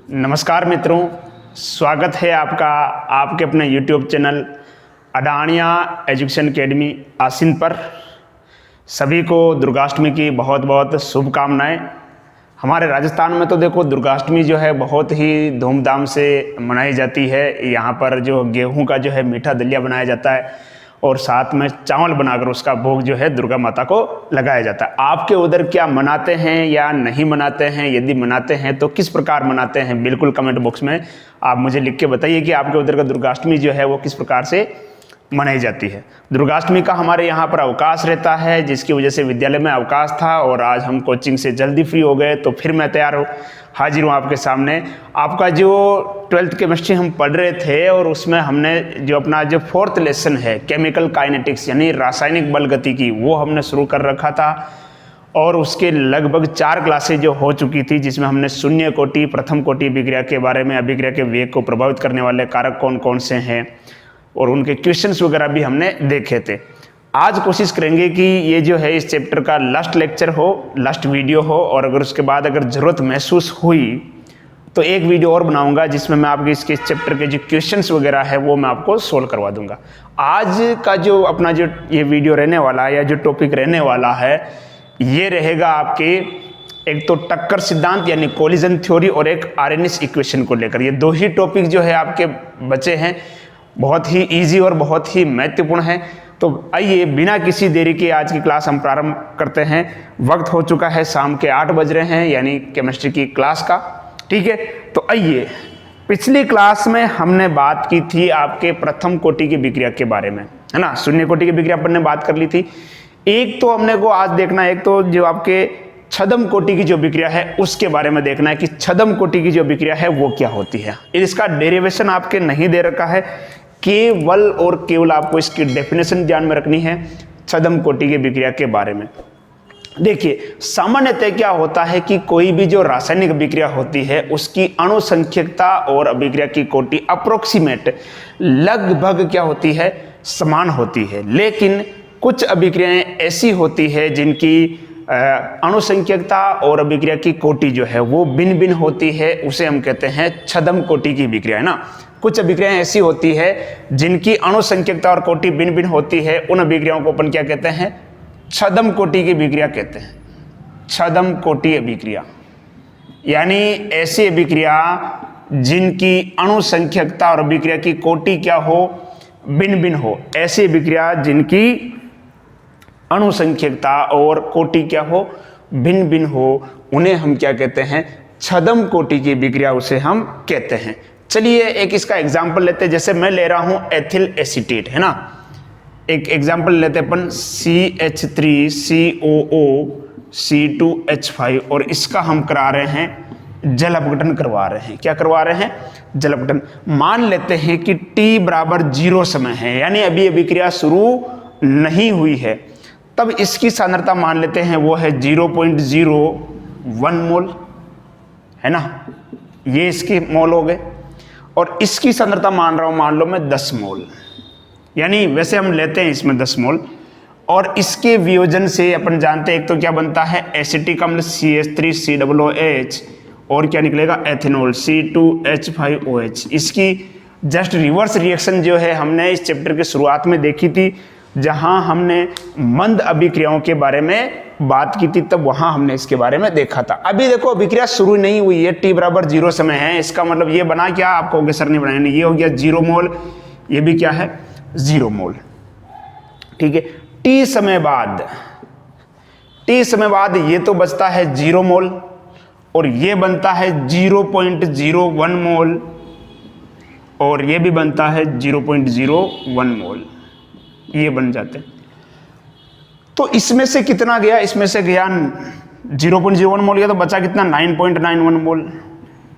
नमस्कार मित्रों, स्वागत है आपका आपके अपने YouTube चैनल अडानिया एजुकेशन एकेडमी आसिन पर। सभी को दुर्गाष्टमी की बहुत बहुत शुभकामनाएं। हमारे राजस्थान में तो देखो दुर्गाष्टमी जो है बहुत ही धूमधाम से मनाई जाती है। यहाँ पर जो गेहूं का जो है मीठा दलिया बनाया जाता है और साथ में चावल बनाकर उसका भोग जो है दुर्गा माता को लगाया जाता है। आपके उधर क्या मनाते हैं या नहीं मनाते हैं? यदि मनाते हैं तो किस प्रकार मनाते हैं? बिल्कुल कमेंट बॉक्स में आप मुझे लिख के बताइए कि आपके उधर का दुर्गाष्टमी जो है वो किस प्रकार से मनाई जाती है। दुर्गाष्टमी का हमारे यहाँ पर अवकाश रहता है, जिसकी वजह से विद्यालय में अवकाश था और आज हम कोचिंग से जल्दी फ्री हो गए, तो फिर मैं तैयार हाजिर हूँ आपके सामने। आपका जो 12th केमिस्ट्री हम पढ़ रहे थे और उसमें हमने जो अपना जो 4th लेसन है केमिकल काइनेटिक्स यानी रासायनिक बल गतिकी, वो हमने शुरू कर रखा था और उसके लगभग 4 क्लासेज जो हो चुकी थी, जिसमें हमने शून्य कोटि, प्रथम कोटि अभिक्रिया के बारे में, अभिक्रिया के वेग को प्रभावित करने वाले कारक कौन कौन से हैं और उनके क्वेश्चंस वगैरह भी हमने देखे थे। आज कोशिश करेंगे कि ये जो है इस चैप्टर का लास्ट लेक्चर हो, लास्ट वीडियो हो, और अगर उसके बाद अगर ज़रूरत महसूस हुई तो एक वीडियो और बनाऊंगा जिसमें मैं आपके इसके चैप्टर के जो क्वेश्चंस वगैरह है वो मैं आपको सोल्व करवा दूंगा। आज का जो अपना जो ये वीडियो रहने वाला है या जो टॉपिक रहने वाला है ये रहेगा आपके एक तो टक्कर सिद्धांत यानी कोलिजन थ्योरी और एक आरएनएस इक्वेशन को लेकर। ये दो ही टॉपिक जो है आपके बचे हैं, बहुत ही इजी और बहुत ही महत्वपूर्ण है। तो आइए बिना किसी देरी के आज की क्लास हम प्रारंभ करते हैं। वक्त हो चुका है शाम के 8 बज रहे हैं यानी केमिस्ट्री की क्लास का, ठीक है। तो आइए, पिछली क्लास में हमने बात की थी आपके प्रथम कोटि की विक्रिया के बारे में, है ना। शून्य कोटि की विक्रिया पर ने बात कर ली थी। एक तो हमने को आज देखना है, एक तो जो आपके छदम कोटि की जो विक्रिया है उसके बारे में देखना है कि छदम कोटि की जो विक्रिया है वो क्या होती है। इसका डेरिवेशन आपके नहीं दे रखा है, केवल और केवल आपको इसकी डेफिनेशन ध्यान में रखनी है छदम कोटि की विक्रिया के बारे में। देखिए, सामान्यतः क्या होता है कि कोई भी जो रासायनिक अभिक्रिया होती है उसकी अणुसंख्यकता और अभिक्रिया की कोटि अप्रोक्सीमेट लगभग क्या होती है, समान होती है। लेकिन कुछ अभिक्रियाएं ऐसी होती है जिनकी अणुसंख्यकता और अभिक्रिया की कोटि जो है वो भिन्न भिन्न होती है, उसे हम कहते हैं छदम कोटि की विक्रिया, है ना। कुछ अभिक्रियाएं ऐसी होती है जिनकी अणुसंख्यकता और कोटि भिन्न भिन्न होती है, उन अभिक्रियाओं को अपन क्या कहते हैं, छदम कोटि की विक्रिया कहते हैं। छदम कोटि अभिक्रिया यानी ऐसी अभिक्रिया जिनकी अणुसंख्यकता और अभिक्रिया की कोटि क्या हो, भिन्न भिन्न हो। ऐसी अभिक्रिया जिनकी अणुसंख्यकता और कोटि क्या हो, भिन्न भिन्न हो, उन्हें हम क्या कहते हैं, छदम कोटि की विक्रिया उसे हम कहते हैं। चलिए एक इसका एग्जाम्पल लेते हैं। जैसे मैं ले रहा हूं एथिल एसीटेट, है ना। एक एग्जाम्पल लेते हैं अपन CH3COO C2H5 और इसका हम करा रहे हैं जल अपघटन करवा रहे हैं। क्या करवा रहे हैं, जल अपघटन। मान लेते हैं कि t बराबर 0 समय है, यानी अभी अभिक्रिया शुरू नहीं हुई है। तब इसकी सांद्रता मान लेते हैं वो है 0.01 मोल, है ना। ये इसके मोल हो गए और इसकी सांद्रता मान रहा हूं, मान लो मैं 10 मोल, यानी वैसे हम लेते हैं इसमें 10 मोल। और इसके वियोजन से अपन जानते हैं एक तो क्या बनता है, एसिटिक अम्ल CH3COOH और क्या निकलेगा, एथेनॉल C2H5OH। इसकी जस्ट रिवर्स रिएक्शन जो है हमने इस चैप्टर के शुरुआत में देखी थी, जहां हमने मंद अभिक्रियाओं के बारे में बात की थी, तब वहां हमने इसके बारे में देखा था। अभी देखो अभिक्रिया शुरू नहीं हुई है, t बराबर 0 समय है। इसका मतलब ये बना क्या, आपको होगा सर नहीं बनाया, ये हो गया 0 मोल, ये भी क्या है 0 मोल, ठीक है। t समय बाद ये तो बचता है 0 मोल और ये बनता है 0.01 मोल और ये भी बनता है 0.01 मोल, ये बन जाते हैं। तो इसमें से कितना गया, इसमें से गया 0.01 मोल गया, तो बचा कितना, 9.91 मोल।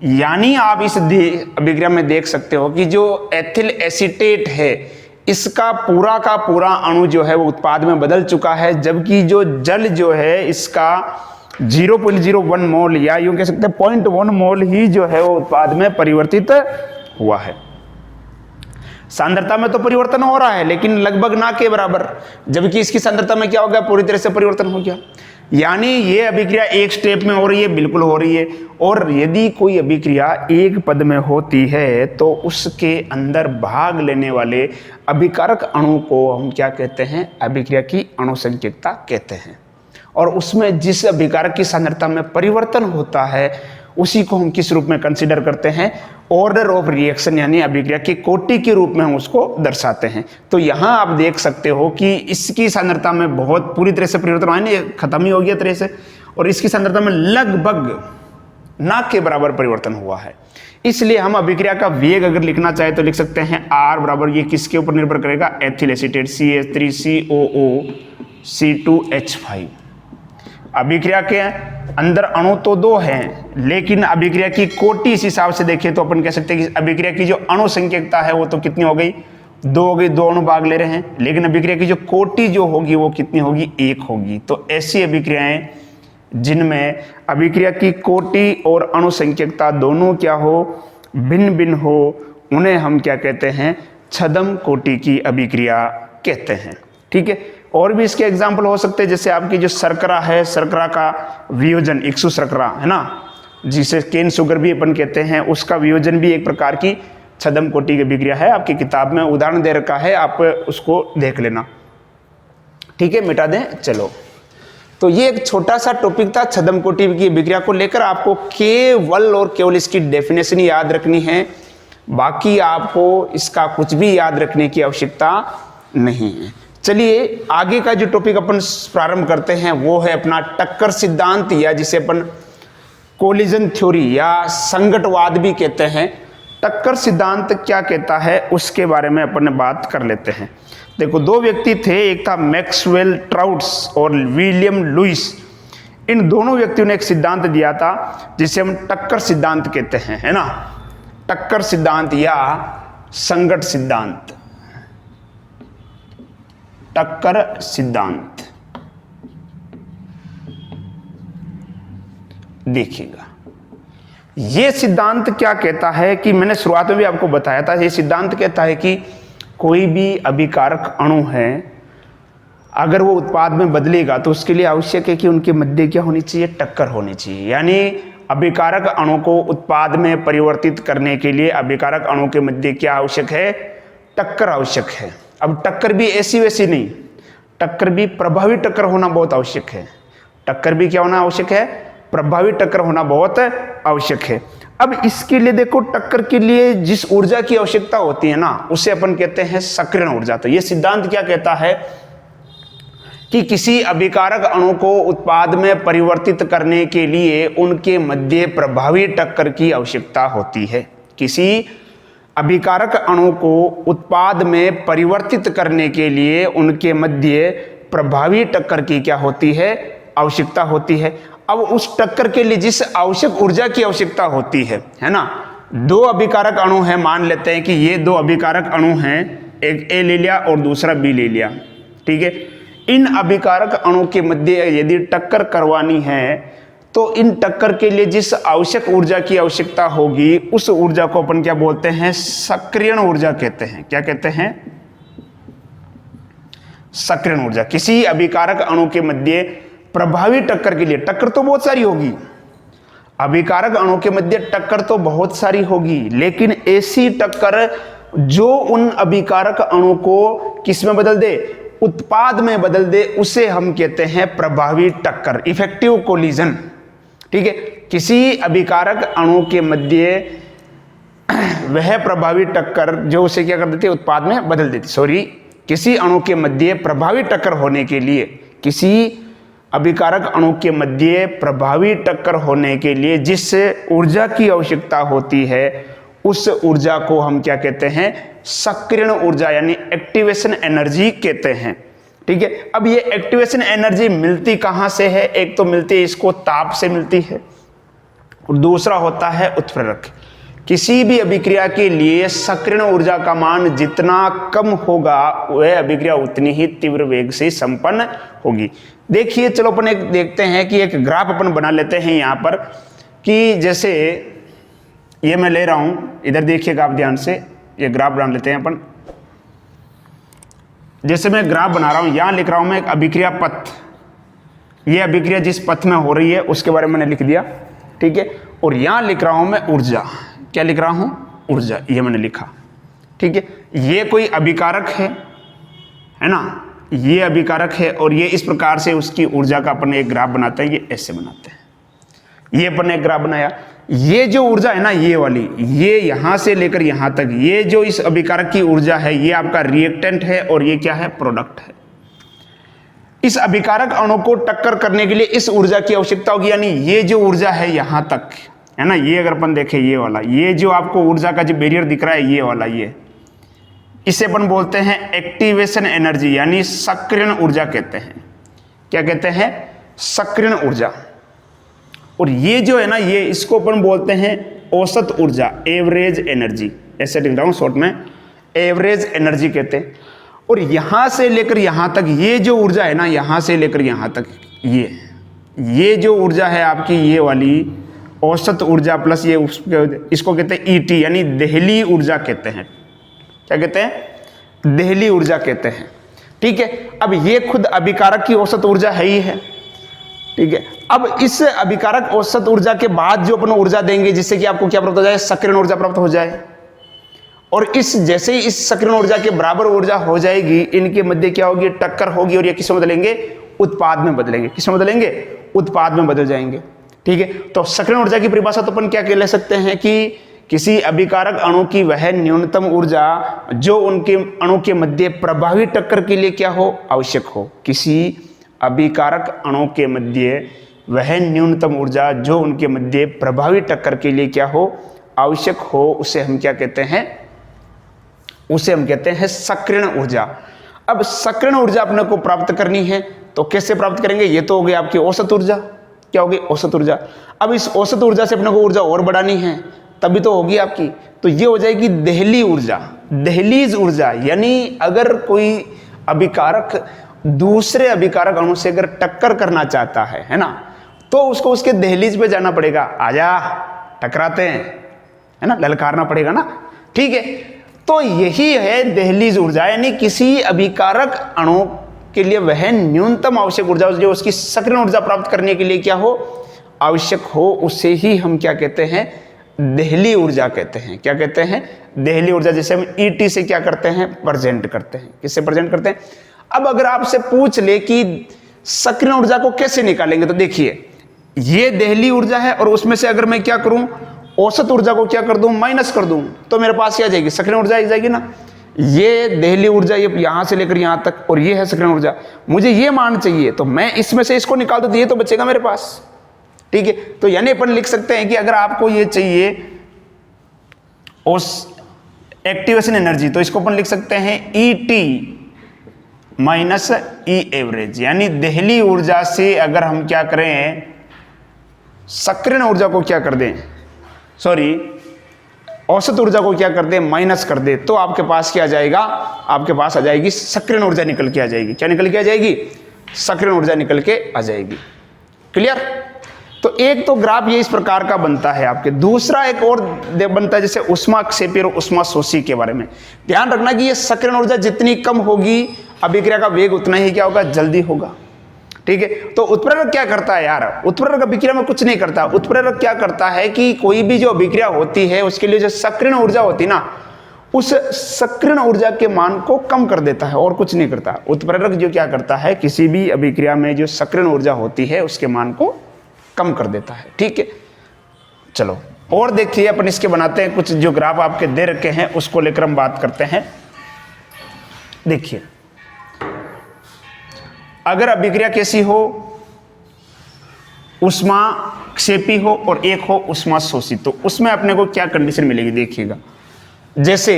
यानी आप इस अभिक्रिया में देख सकते हो कि जो एथिल एसीटेट है इसका पूरा का पूरा अणु जो है वो उत्पाद में बदल चुका है, जबकि जो जल जो है इसका 0.01 मोल या यूं कह सकते हैं 0.1 मोल ही जो है वो उत्पाद में परिवर्तित हुआ है। सांद्रता में तो परिवर्तन हो रहा है लेकिन लगभग ना के बराबर, जबकि इसकी सांद्रता में क्या हो गया, पूरी तरह से परिवर्तन हो गया। यानी ये अभिक्रिया एक स्टेप में हो रही है, बिल्कुल हो रही है। और यदि कोई अभिक्रिया एक पद में होती है तो उसके अंदर भाग लेने वाले अभिकारक अणु को हम क्या कहते हैं? अभिक्रिया की अणुसंकेतता कहते हैं। और उसमें जिस अभिकारक की सांद्रता में परिवर्तन होता है उसी को हम किस रूप में कंसीडर करते हैं? ऑर्डर ऑफ रिएक्शन, यानी अभिक्रिया की कोटि के रूप में हम उसको दर्शाते हैं। तो यहाँ आप देख सकते हो कि इसकी सांद्रता में बहुत पूरी तरह से परिवर्तन हुआ है, खत्म ही हो गया तरह से, और इसकी सांद्रता में लगभग ना के बराबर परिवर्तन हुआ है। इसलिए हम अभिक्रिया का वेग अगर लिखना चाहे तो लिख सकते हैं R बराबर, ये किसके ऊपर निर्भर करेगा? Ethyl acetate CH3COO C2H5। अभिक्रिया के अंदर अणु तो 2 हैं, लेकिन अभिक्रिया की कोटि इस हिसाब से देखें तो अपन कह सकते हैं कि अभिक्रिया की जो अणु संकेतता है वो तो कितनी हो गई? 2 हो गई, 2 अणु भाग ले रहे हैं। लेकिन अभिक्रिया की जो कोटि जो होगी वो कितनी होगी? 1 होगी। तो ऐसी अभिक्रियाएं जिनमें अभिक्रिया की कोटि और अणु संकेतता दोनों क्या हो? भिन्न भिन्न हो, उन्हें हम क्या कहते हैं? छद्म कोटि की अभिक्रिया कहते हैं। ठीक है। और भी इसके एग्जाम्पल हो सकते हैं, जैसे आपकी जो शर्करा है, शर्करा का वियोजन इक्सु शर्करा है ना, जिसे केन शुगर भी अपन कहते हैं, उसका वियोजन भी एक प्रकार की छद्म कोटि की अभिक्रिया है। आपकी किताब में उदाहरण दे रखा है, आप उसको देख लेना। ठीक है, मिटा दें। चलो, तो ये एक छोटा सा टॉपिक था छद्म कोटि की अभिक्रिया को लेकर। आपको केवल और केवल इसकी डेफिनेशन याद रखनी है, बाकी आपको इसका कुछ भी याद रखने की आवश्यकता नहीं है। चलिए आगे का जो टॉपिक अपन प्रारंभ करते हैं वो है अपना टक्कर सिद्धांत, या जिसे अपन कोलिजन थ्योरी या संगतवाद भी कहते हैं। टक्कर सिद्धांत क्या कहता है उसके बारे में अपन बात कर लेते हैं। देखो, 2 व्यक्ति थे, एक था मैक्सवेल ट्राउट्स और विलियम लुइस। इन दोनों व्यक्तियों ने एक सिद्धांत दिया था जिसे हम टक्कर सिद्धांत कहते हैं, है ना। टक्कर सिद्धांत या संगत सिद्धांत, टक्कर सिद्धांत। देखिएगा, यह सिद्धांत क्या कहता है कि मैंने शुरुआत में भी आपको बताया था, यह सिद्धांत कहता है कि कोई भी अभिकारक अणु है, अगर वो उत्पाद में बदलेगा तो उसके लिए आवश्यक है कि उनके मध्य क्या होनी चाहिए? टक्कर होनी चाहिए। यानी अभिकारक अणु को उत्पाद में परिवर्तित करने के लिए अभिकारक अणु के मध्य क्या आवश्यक है? टक्कर आवश्यक है। अब टक्कर भी ऐसी वैसी नहीं, टक्कर भी प्रभावी टक्कर होना बहुत आवश्यक है। टक्कर भी क्या होना आवश्यक है? प्रभावी टक्कर होना बहुत आवश्यक है। अब इसके लिए देखो, टक्कर के लिए जिस ऊर्जा की आवश्यकता होती है ना, उसे अपन कहते हैं सक्रियण ऊर्जा। तो यह सिद्धांत क्या कहता है कि किसी अभिकारक अणु को उत्पाद में परिवर्तित करने के लिए उनके मध्य प्रभावी टक्कर की आवश्यकता होती है। किसी अभिकारक अणु को उत्पाद में परिवर्तित करने के लिए उनके मध्य प्रभावी टक्कर की क्या होती है? आवश्यकता होती है। अब उस टक्कर के लिए जिस आवश्यक ऊर्जा की आवश्यकता होती है ना, 2 अभिकारक अणु हैं, मान लेते हैं कि ये 2 अभिकारक अणु हैं, एक ए ले लिया और दूसरा बी ले लिया। ठीक है, इन अभिकारक अणु के मध्य यदि टक्कर करवानी है तो इन टक्कर के लिए जिस आवश्यक ऊर्जा की आवश्यकता होगी उस ऊर्जा को अपन क्या बोलते हैं? सक्रियण ऊर्जा कहते हैं। क्या कहते हैं? सक्रियण ऊर्जा। किसी अभिकारक अणु के मध्य प्रभावी टक्कर के लिए, टक्कर तो बहुत सारी होगी, अभिकारक अणु के मध्य टक्कर तो बहुत सारी होगी, लेकिन ऐसी टक्कर जो उन अभिकारक अणु को किस में बदल दे? उत्पाद में बदल दे, उसे हम कहते हैं प्रभावी टक्कर, इफेक्टिव कोलिजन। ठीक है, किसी अभिकारक अणु के मध्य वह प्रभावी टक्कर जो उसे क्या कर देती है? उत्पाद में बदल देती। सॉरी, किसी अणु के मध्य प्रभावी टक्कर होने के लिए, किसी अभिकारक अणु के मध्य प्रभावी टक्कर होने के लिए जिस ऊर्जा की आवश्यकता होती है उस ऊर्जा को हम क्या कहते हैं? सक्रियण ऊर्जा यानी एक्टिवेशन एनर्जी कहते हैं। ठीक है, अब ये एक्टिवेशन एनर्जी मिलती कहां से है? एक तो मिलती है इसको ताप से मिलती है, और दूसरा होता है उत्प्रेरक। किसी भी अभिक्रिया के लिए सक्रियण ऊर्जा का मान जितना कम होगा वह अभिक्रिया उतनी ही तीव्र वेग से संपन्न होगी। देखिए, चलो अपन एक देखते हैं कि एक ग्राफ अपन बना लेते हैं यहाँ पर, कि जैसे ये मैं ले रहा हूं, इधर देखिएगा आप ध्यान से, ये ग्राफ बना लेते हैं अपन। जैसे मैं ग्राफ बना रहा हूं, यहां लिख रहा हूं मैं एक अभिक्रिया पथ, ये अभिक्रिया जिस पथ में हो रही है उसके बारे में मैंने लिख दिया, ठीक है। और यहाँ लिख रहा हूँ मैं ऊर्जा, क्या लिख रहा हूँ, ऊर्जा, ये मैंने लिखा, ठीक है। ये कोई अभिकारक है ना, ये अभिकारक है और ये इस प्रकार से उसकी ऊर्जा का अपन एक ग्राफ बनाते हैं, ये ऐसे बनाते हैं। ये अपन ने एक ग्राफ बनाया, ये जो ऊर्जा है ना, ये वाली, ये यहां से लेकर यहां तक, ये जो इस अभिकारक की ऊर्जा है, ये आपका रिएक्टेंट है और ये क्या है, प्रोडक्ट है। इस अभिकारक अणु को टक्कर करने के लिए इस ऊर्जा की आवश्यकता होगी, यानी ये जो ऊर्जा है यहां तक है ना, ये अगर अपन देखें, ये वाला, ये जो आपको ऊर्जा का जो बैरियर दिख रहा है, ये वाला, ये इसे अपन बोलते हैं एक्टिवेशन एनर्जी, यानी सक्रियण ऊर्जा कहते हैं। क्या कहते हैं, सक्रियण ऊर्जा। और ये जो है ना, ये इसको अपन बोलते हैं औसत ऊर्जा, एवरेज एनर्जी, ऐसे लिख रहा हूं शॉर्ट में, एवरेज एनर्जी कहते हैं। और यहां से लेकर यहां तक ये जो ऊर्जा है ना, यहां से लेकर यहां तक, ये जो ऊर्जा है आपकी, ये वाली औसत ऊर्जा प्लस ये इसको कहते हैं ईटी, यानी देहली ऊर्जा कहते हैं। क्या कहते हैं, देहली ऊर्जा कहते हैं, ठीक है। अब ये खुद अभिकारक की औसत ऊर्जा है ही है, ठीक है। अब इस अभिकारक औसत ऊर्जा के बाद जो अपन ऊर्जा देंगे जिससे कि आपको क्या प्राप्त हो जाए, सक्रियण ऊर्जा प्राप्त हो जाए। और इस जैसे ही इस सक्रियण ऊर्जा के बराबर ऊर्जा हो जाएगी, इनके मध्य क्या होगी, टक्कर होगी और ये किस में बदलेंगे, उत्पाद में बदलेंगे। किस में बदलेंगे, उत्पाद में बदल जाएंगे, ठीक है। तो सक्रियण ऊर्जा की परिभाषा तो अपन क्या कह सकते हैं कि किसी अभिकारक अणु की वह न्यूनतम ऊर्जा जो उनके अणु के मध्य प्रभावी टक्कर के लिए क्या हो, आवश्यक हो। किसी अभिकारक अणु के मध्य वह न्यूनतम ऊर्जा जो उनके मध्य प्रभावी टक्कर के लिए क्या हो, आवश्यक हो, उसे हम क्या कहते हैं, उसे हम कहते हैं सक्रियण ऊर्जा। अब सक्रियण ऊर्जा अपने को प्राप्त करनी है तो कैसे प्राप्त करेंगे, ये तो हो गई आपकी औसत ऊर्जा। क्या होगी, औसत ऊर्जा। अब इस औसत ऊर्जा से अपने को ऊर्जा और बढ़ानी है, तभी तो होगी आपकी, तो ये हो जाएगी देहली ऊर्जा, दहलीज ऊर्जा। यानी अगर कोई अभिकारक दूसरे अभिकारक अणु से अगर टक्कर करना चाहता है ना, तो उसको उसके दहलीज पे जाना पड़ेगा, आजा टकराते हैं, है ना, ललकारना पड़ेगा ना, ठीक है। तो यही है दहलीज ऊर्जा, यानी किसी अभिकारक अणु के लिए वह न्यूनतम आवश्यक ऊर्जा जो उसकी सक्रियण ऊर्जा प्राप्त करने के लिए क्या हो, आवश्यक हो, उसे ही हम क्या कहते हैं, देहली ऊर्जा कहते हैं। क्या कहते हैं, देहली ऊर्जा। जैसे हम ईटी से क्या करते हैं, प्रेजेंट करते हैं। किससे प्रेजेंट करते हैं। अब अगर आपसे पूछ ले कि सक्रियण ऊर्जा को कैसे निकालेंगे, तो देखिए ये देहली ऊर्जा है और उसमें से अगर मैं क्या करूं, औसत ऊर्जा को क्या कर दूं, माइनस कर दूं, तो मेरे पास क्या जाएगी, सक्रियण ऊर्जा आ जाएगी ना। ये देहली ऊर्जा, ये यहां से लेकर यहां तक, और ये है सक्रियण ऊर्जा। मुझे ये मान चाहिए, तो मैं इसमें से इसको निकाल दूं तो ये तो बचेगा मेरे पास, ठीक है। तो यानी अपन लिख सकते हैं कि अगर आपको ये चाहिए उस एक्टिवेशन एनर्जी, तो इसको अपन लिख सकते हैं ईटी माइनस ई एवरेज। यानी देहली ऊर्जा से अगर हम क्या करें, सक्रियण ऊर्जा को क्या कर दें, सॉरी औसत ऊर्जा को क्या कर दें, माइनस कर दे, तो आपके पास क्या आ जाएगा, आपके पास आ जाएगी सक्रियण ऊर्जा निकल के आ जाएगी। क्या निकल के आ जाएगी, सक्रियण ऊर्जा निकल के आ जाएगी। क्लियर। तो एक तो ग्राफ ये इस प्रकार का बनता है आपके। दूसरा एक और बनता है जैसे उष्माक्षेपी और उष्माशोषी के बारे में। ध्यान रखना कि ये सक्रियण ऊर्जा जितनी कम होगी, अभिक्रिया का वेग उतना ही क्या होगा, जल्दी होगा, ठीक है। तो उत्प्रेरक क्या करता है यार, उत्प्रेरक अभिक्रिया में कुछ नहीं करता। उत्प्रेरक क्या करता है कि कोई भी जो अभिक्रिया होती है उसके लिए जो सक्रियण ऊर्जा होती है ना, उस सक्रियण ऊर्जा के मान को कम कर देता है और कुछ नहीं करता। उत्प्रेरक जो क्या करता है, किसी भी अभिक्रिया में जो सक्रियण ऊर्जा होती है उसके मान को कम कर देता है, ठीक है। चलो और देखिए अपन इसके बनाते हैं कुछ, जो ग्राफ आपके दे रखे हैं उसको लेकर हम बात करते हैं। देखिए अगर अभिक्रिया कैसी हो, उष्माक्षेपी हो और एक हो उष्माशोषी, तो उसमें अपने को क्या कंडीशन मिलेगी देखिएगा। जैसे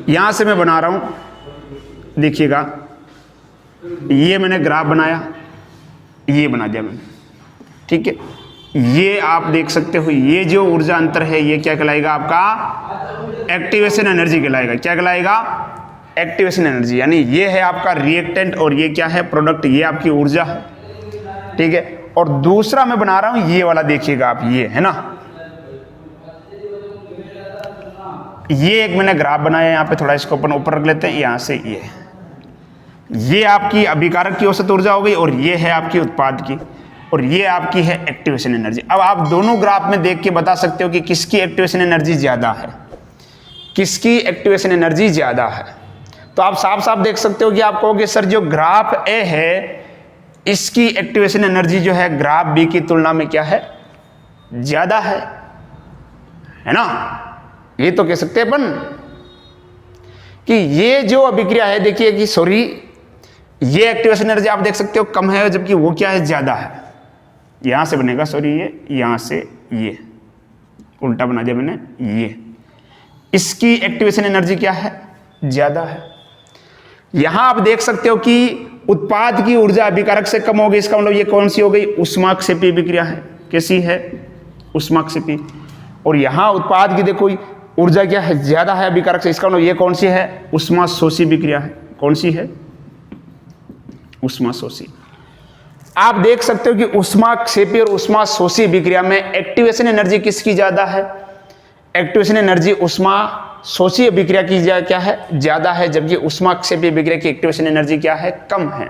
यहां से मैं बना रहा हूं, देखिएगा ये मैंने ग्राफ बनाया, ये बना दिया मैंने, ठीक है। ये आप देख सकते हो, ये जो ऊर्जा अंतर है ये क्या कहलाएगा, आपका एक्टिवेशन एनर्जी कहलाएगा। क्या कहलाएगा, एक्टिवेशन एनर्जी। यानी ये है आपका रिएक्टेंट और ये क्या है, प्रोडक्ट, ये आपकी ऊर्जा है, ठीक है। और दूसरा मैं बना रहा हूं ये वाला, देखिएगा आप, ये है ना, ये एक मैंने ग्राफ बनाया, यहां पे थोड़ा इसको अपन ऊपर रख लेते हैं, यहां से ये आपकी अभिकारक की औसत ऊर्जा हो गई और ये है आपकी उत्पाद की, और ये आपकी है एक्टिवेशन एनर्जी। अब आप दोनों ग्राफ में देख के बता सकते हो कि किसकी एक्टिवेशन एनर्जी ज़्यादा है, किसकी एक्टिवेशन एनर्जी ज़्यादा है। तो आप साफ साफ देख सकते हो कि आप कहोगे सर जो ग्राफ ए है इसकी एक्टिवेशन एनर्जी जो है ग्राफ बी की तुलना में क्या है, ज़्यादा है ना। ये तो कह सकते हैं अपन कि ये जो अभिक्रिया है, देखिए कि सॉरी ये एक्टिवेशन एनर्जी आप देख सकते हो कम है, जबकि वो क्या है, ज़्यादा है। यहां से बनेगा, सॉरी ये यहां से ये उल्टा बना दिया मैंने, ये इसकी एक्टिवेशन एनर्जी क्या है, ज़्यादा है। यहां आप देख सकते हो कि उत्पाद की ऊर्जा अभिकारक से कम हो गई, इसका मतलब ये कौन सी हो गई, ऊष्माक्षेपी अभिक्रिया है। कैसी है, ऊष्माक्षेपी। और यहां उत्पाद की देखो ऊर्जा क्या है, ज्यादा है अभिकारक से, इसका मतलब ये कौन सी है, ऊष्माशोषी अभिक्रिया है। कौन सी है, ऊष्माशोषी। आप देख सकते हो कि ऊष्माक्षेपी और ऊष्माशोषी अभिक्रिया में एक्टिवेशन एनर्जी किसकी ज्यादा है, एक्टिवेशन एनर्जी ऊष्माशोषी अभिक्रिया की क्या है, ज्यादा है, जबकि ऊष्माक्षेपी अभिक्रिया की एक्टिवेशन एनर्जी क्या है, कम है।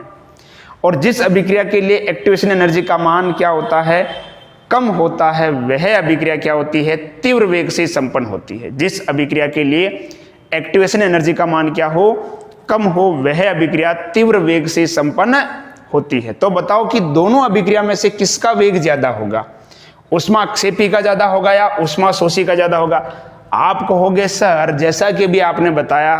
और जिस अभिक्रिया के लिए एक्टिवेशन एनर्जी का मान क्या होता है, कम होता है, वह अभिक्रिया क्या होती है, तीव्र वेग से संपन्न होती है। जिस अभिक्रिया के लिए एक्टिवेशन एनर्जी का मान क्या हो, कम हो, वह अभिक्रिया तीव्र वेग से संपन्न होती है। तो बताओ कि दोनों अभिक्रिया में से किसका वेग ज्यादा होगा, ऊष्माक्षेपी का ज्यादा होगा या ऊष्माशोषी का ज्यादा होगा। आप कहोगे सर जैसा कि भी आपने बताया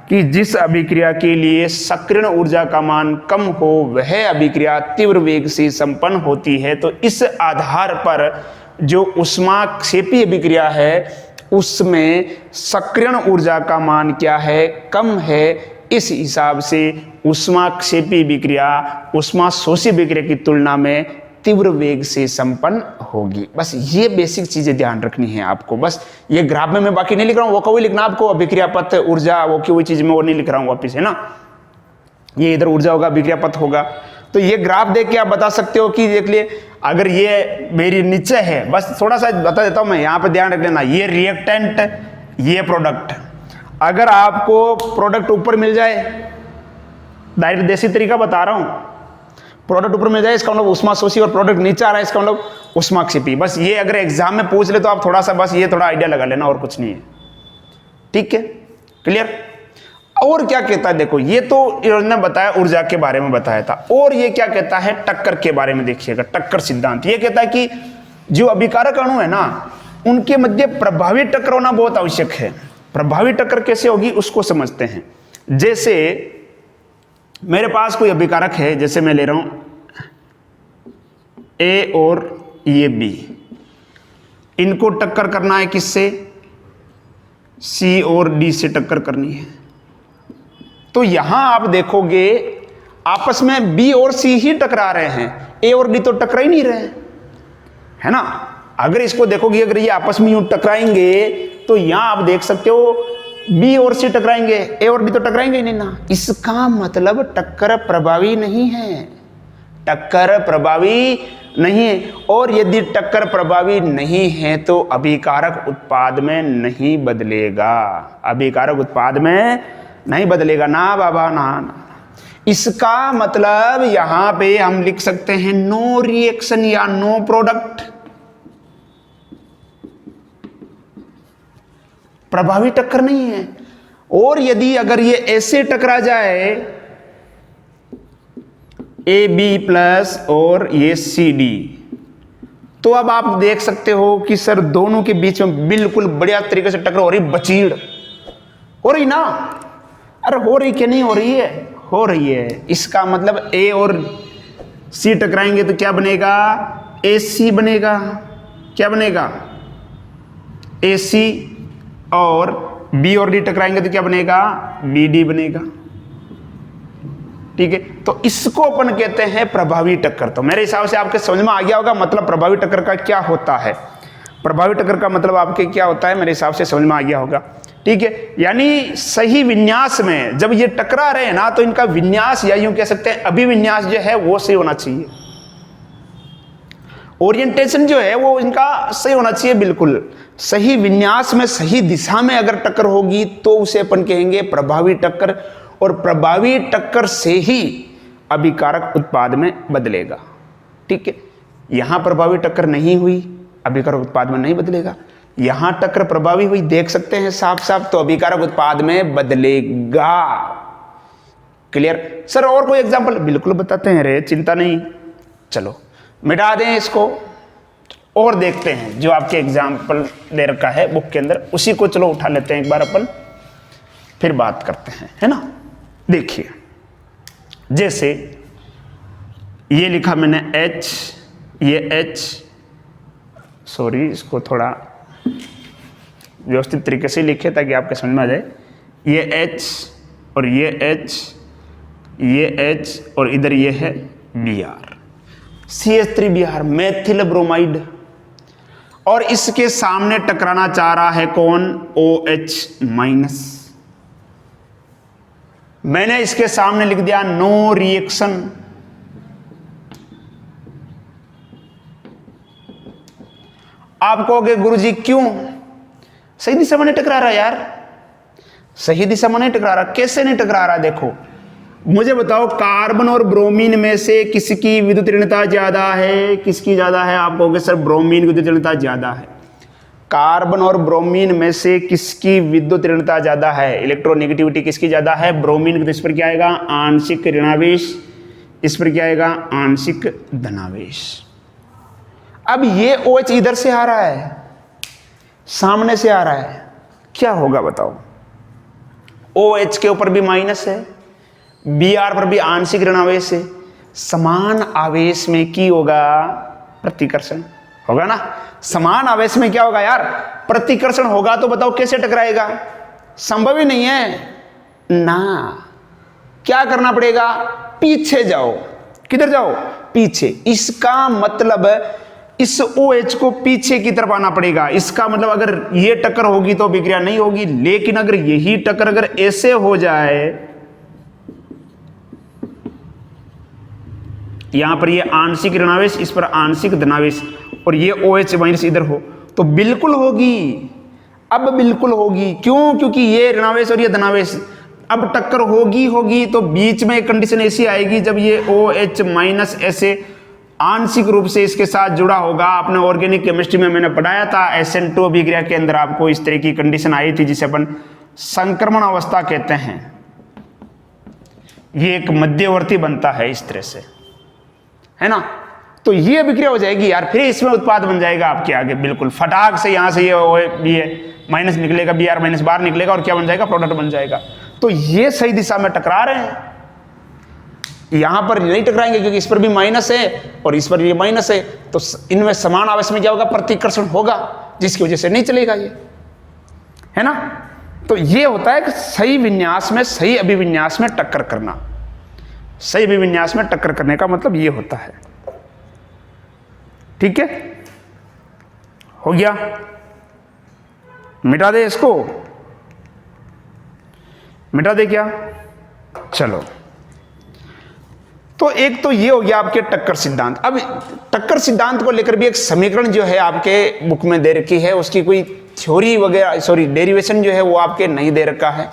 कि जिस अभिक्रिया के लिए सक्रियण ऊर्जा का मान कम हो वह अभिक्रिया तीव्र वेग से संपन्न होती है, तो इस आधार पर जो ऊष्माक्षेपी अभिक्रिया है उसमें सक्रियण ऊर्जा का मान क्या है, कम है। इस हिसाब से ऊष्माक्षेपी अभिक्रिया ऊष्माशोषी अभिक्रिया की तुलना में तीव्र वेग से संपन्न होगी। बस ये बेसिक चीजें ध्यान रखनी है आपको। बस ये ग्राफ में मैं बाकी नहीं लिख रहा हूं, वो को भी लिखना आपको, अभिक्रिया पथ ऊर्जा वो की हुई चीज में वो नहीं लिख रहा हूं वापिस, है ना। ये इधर ऊर्जा होगा, अभिक्रिया पथ होगा। तो ये ग्राफ देख के आप बता सकते हो कि देख लिए अगर ये मेरी नीचे है, बस थोड़ा सा बता देता हूं मैं, यहां पर ध्यान रख लेना, ये रिएक्टेंट, ये प्रोडक्ट। अगर आपको प्रोडक्ट ऊपर मिल जाए, डायरेक्ट देसी तरीका बता रहा हूं, प्रोडक्ट ऊपर मिल जाए इसका मतलब ऊष्माशोषी और प्रोडक्ट नीचे आ रहा है इसका मतलब ऊष्माक्षेपी। बस ये अगर एग्जाम में पूछ ले तो आप थोड़ा सा बस ये थोड़ा आइडिया लगा लेना, और कुछ नहीं है, ठीक है, क्लियर। और क्या कहता है देखो, ये तो इन्होंने बताया ऊर्जा के बारे में बताया था, और ये क्या कहता है टक्कर के बारे में। देखिएगा टक्कर सिद्धांत ये कहता है कि जो अभिकारक अणु है ना उनके मध्य प्रभावी टक्कर होना बहुत आवश्यक है। प्रभावी टक्कर कैसे होगी उसको समझते हैं। जैसे मेरे पास कोई अभिकारक है, जैसे मैं ले रहा हूं ए और ये बी, इनको टक्कर करना है किससे, सी और डी से टक्कर करनी है। तो यहां आप देखोगे आपस में बी और सी ही टकरा रहे हैं, ए और डी तो टकरा ही नहीं रहे, है ना। अगर इसको देखोगे, अगर ये आपस में यूं टकराएंगे तो यहां आप देख सकते हो बी और सी टकराएंगे, ए और डी तो टकराएंगे ही नहीं ना। इसका मतलब टक्कर प्रभावी नहीं है, टक्कर प्रभावी नहीं है। और यदि टक्कर प्रभावी नहीं है तो अभिकारक उत्पाद में नहीं बदलेगा, अभिकारक उत्पाद में नहीं बदलेगा ना बाबा, ना। इसका मतलब यहां पे हम लिख सकते हैं नो रिएक्शन या नो प्रोडक्ट, प्रभावी टक्कर नहीं है। और यदि अगर ये ऐसे टकरा जाए ए बी प्लस और ये सी डी, तो अब आप देख सकते हो कि सर दोनों के बीच में बिल्कुल बढ़िया तरीके से टक्कर हो रही, बचीड़ हो रही ना। अरे हो रही कि नहीं हो रही है, हो रही है। इसका मतलब ए और सी टकराएंगे तो क्या बनेगा, ए सी बनेगा। क्या बनेगा, ए सी। और बी और डी टकराएंगे तो क्या बनेगा, बी डी बनेगा, ठीक है। तो इसको अपन कहते हैं प्रभावी टक्कर। तो मेरे हिसाब से आपके समझ में आ गया होगा मतलब प्रभावी टक्कर का क्या होता है। प्रभावी टक्कर का मतलब आपके क्या होता है, मेरे हिसाब से समझ में आ गया होगा, ठीक है। यानी सही विन्यास में जब ये टकरा रहे हैं ना तो इनका विन्यास या यूं कह सकते हैं अभिविन्यास जो है वो सही होना चाहिए, ओरिएंटेशन जो है वो इनका सही होना चाहिए, बिल्कुल सही विन्यास में सही दिशा में अगर टक्कर होगी तो उसे अपन कहेंगे प्रभावी टक्कर। और प्रभावी टक्कर से ही अभिकारक उत्पाद में बदलेगा। ठीक है, यहां प्रभावी टक्कर नहीं हुई, अभिकारक उत्पाद में नहीं बदलेगा। यहां टक्कर प्रभावी हुई, देख सकते हैं साफ साफ, तो अभिकारक उत्पाद में बदलेगा। Clear sir? और कोई एग्जांपल? बिल्कुल बताते हैं रे, चिंता नहीं। चलो मिटा दें इसको और देखते हैं जो आपके एग्जाम्पल दे रखा है बुक के अंदर, उसी को चलो उठा लेते हैं एक बार अपन, फिर बात करते हैं, है ना। देखिए जैसे ये लिखा मैंने H, ये H, सॉरी इसको थोड़ा व्यवस्थित तरीके से लिखे ताकि आपके समझ में आ जाए। ये H और ये H, ये H और इधर ये है Br, CH3Br मेथिल ब्रोमाइड, और इसके सामने टकराना चाह रहा है कौन? OH minus. मैंने इसके सामने लिख दिया नो रिएक्शन। आप कहोगे गुरुजी क्यों? सही दिशा में नहीं टकरा रहा यार, सही दिशा में नहीं टकरा रहा। कैसे नहीं टकरा रहा? देखो मुझे बताओ, कार्बन और ब्रोमीन में से किसकी विद्युत ऋणता ज्यादा है? किसकी ज्यादा है? आप कहोगे सर ब्रोमीन की विद्युत ऋणता ज्यादा है। कार्बन और ब्रोमीन में से किसकी विद्युत ऋणता ज्यादा है? इलेक्ट्रोनेगेटिविटी किसकी ज्यादा है? ब्रोमीन की। तो इस पर क्या आएगा? आंशिक ऋणावेश। इस पर क्या आएगा? आंशिक धनावेश। अब ये OH इधर से आ रहा है, सामने से आ रहा है, क्या होगा बताओ? OH के ऊपर भी माइनस है, Br पर भी आंशिक ऋणावेश है, समान आवेश में की होगा प्रतिकर्षण, होगा ना। समान आवेश में क्या होगा यार? प्रतिकर्षण होगा। तो बताओ कैसे टकराएगा? संभव ही नहीं है ना। क्या करना पड़ेगा? पीछे जाओ। किधर जाओ? पीछे। इसका मतलब इस OH को पीछे की तरफ आना पड़ेगा। इसका मतलब अगर ये टक्कर होगी तो अभिक्रिया नहीं होगी, लेकिन अगर यही टक्कर अगर ऐसे हो जाए, यहां पर ये आंशिक ऋणावेश, इस पर आंशिक धनावेश, और ये OH माइनस इधर हो, तो बिल्कुल होगी। अब बिल्कुल होगी। क्यों? क्योंकि ये ऋणावेश और ये धनावेश, अब टक्कर होगी। तो बीच में एक कंडीशन ऐसी आएगी जब ये OH माइनस ऐसे आंशिक रूप से इसके साथ जुड़ा होगा। आपने ऑर्गेनिक केमिस्ट्री में मैंने पढ़ाया था, SN2 अभिक्रिया के अंदर आपको इस तरह की कंडीशन आई थी जिसे अपन संक्रमण अवस्था कहते हैं। ये एक मध्यवर्ती बनता है इस तरह से, है ना। तो ये अभिक्रिया हो जाएगी यार, फिर इसमें उत्पाद बन जाएगा आपके आगे बिल्कुल फटाक से। यहां से ये माइनस निकलेगा, Br माइनस बाहर निकलेगा, और क्या बन जाएगा? प्रोडक्ट बन जाएगा। तो ये सही दिशा में टकरा रहे हैं। यहां पर नहीं टकराएंगे क्योंकि इस पर भी माइनस है और इस पर भी माइनस है, तो इनमें समान आवेश में क्या होगा? प्रतिकर्षण होगा, जिसकी वजह से नहीं चलेगा ये, है ना। तो ये होता है कि सही विन्यास में, सही अभिविन्यास में टक्कर करना। सही अभिविन्यास में टक्कर करने का मतलब ये होता है। ठीक है, हो गया। मिटा दे इसको, मिटा दे क्या? चलो, तो एक तो ये हो गया आपके टक्कर सिद्धांत। अब टक्कर सिद्धांत को लेकर भी एक समीकरण जो है आपके बुक में दे रखी है, उसकी कोई थ्योरी वगैरह, सॉरी डेरिवेशन जो है वो आपके नहीं दे रखा है।